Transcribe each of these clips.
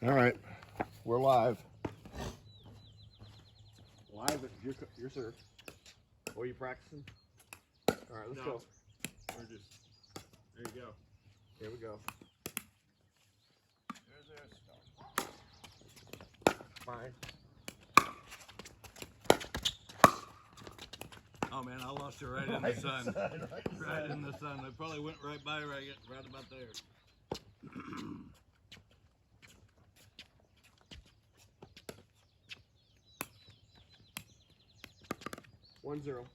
All right, we're live. Live at your serve. Oh, you practicing? All right, let's go. We're just, there you go. Here we go. Fine. Oh man, I lost it right in the sun. Right in the sun. I probably went right by right about there. 1-0.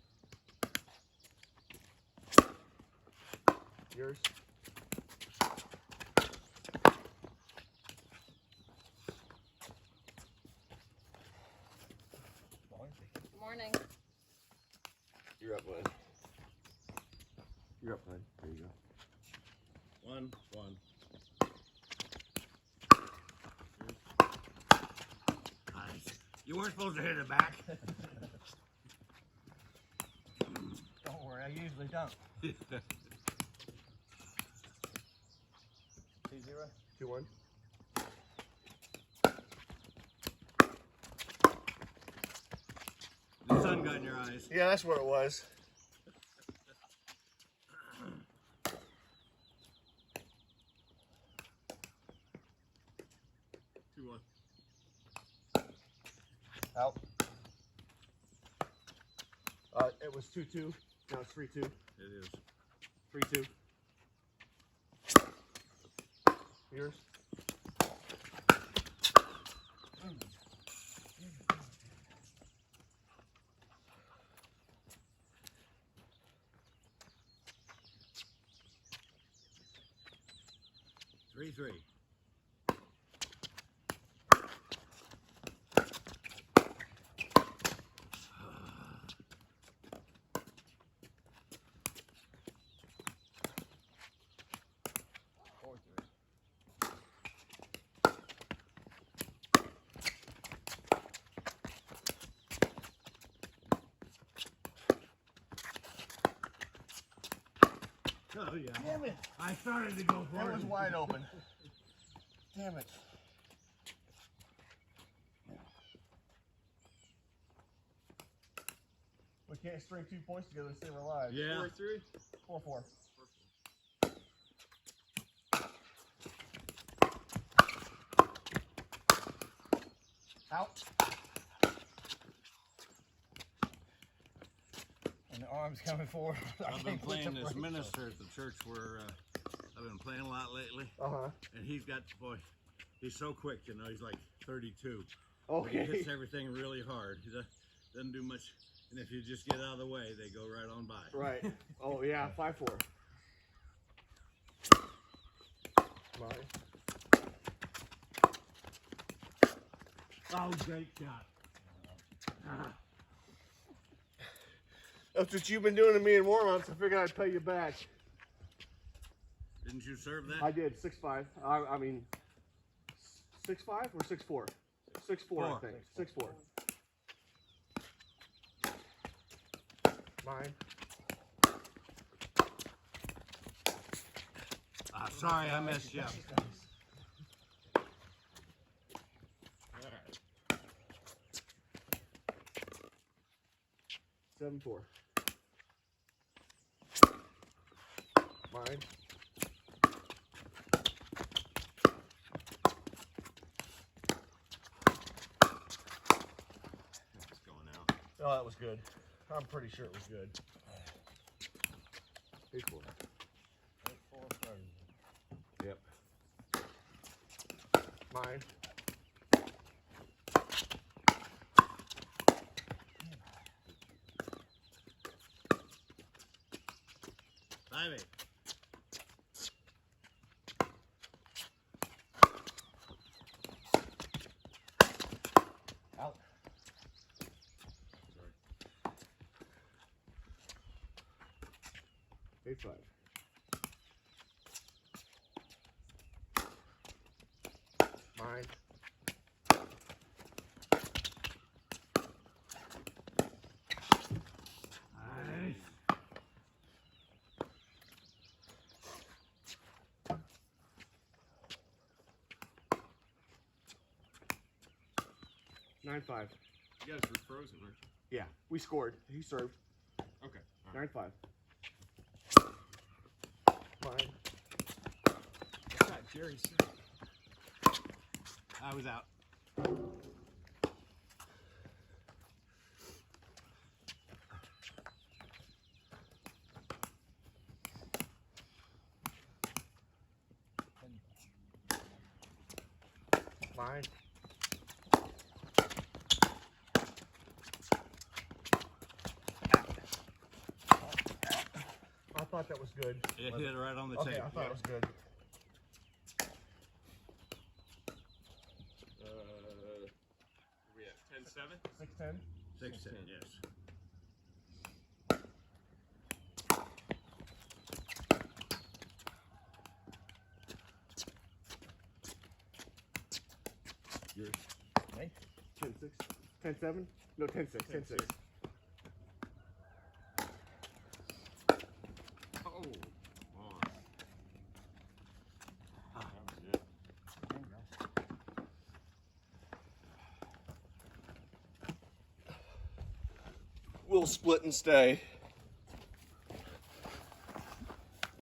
Yours. Good morning. You're up, bud. You're up, bud. There you go. 1-1. Nice. You weren't supposed to hit it back. Don't worry, I usually don't. 2-0. 2-1. The sun got in your eyes. Yeah, that's where it was. Out. It was 2-2. Now it's 3-2. It is. 3-2. Yours. Three. Oh yeah. Damn it. I started to go for That it. was wide open. Damn it. We can't string 2 points together to stay alive. Yeah. 4-3? 4-4. Out. And the arm's coming forward. I've been playing this minister at the church where I've been playing a lot lately. Uh-huh. And he's got, boy, he's so quick, you know, he's like 32. Okay. He hits everything really hard. He doesn't do much. And if you just get out of the way, they go right on by. Right. Oh, yeah. 5-4. Mine. Oh, great shot. That's what you've been doing to me in warm-ups. I figured I'd pay you back. Didn't you serve that? I did. 6-5. I mean, 6-5 or 6-4? 6-4, I think. 6-4. Mine. Sorry, I missed you. 7-4. Mine. It's going out. Oh, that was good. I'm pretty sure it was good. 8-4. 8-4. Yep. Mine. Ivy. Out. Sorry. 8-5. Mine. Nice. 9-5. You guys were frozen, weren't you? Yeah, we scored. He served. Okay. All right. 9-5. Fine. What's that, Jerry's? I was out. Fine. I thought that was good. It hit it right on the Okay, tape. I thought it was good. We at 10-7? 6-10. 6-10, yes. Yours. Me? 10-6. 10-7? No, 10-6. 10-6. Oh. On. Ah. That was it. We'll split and stay.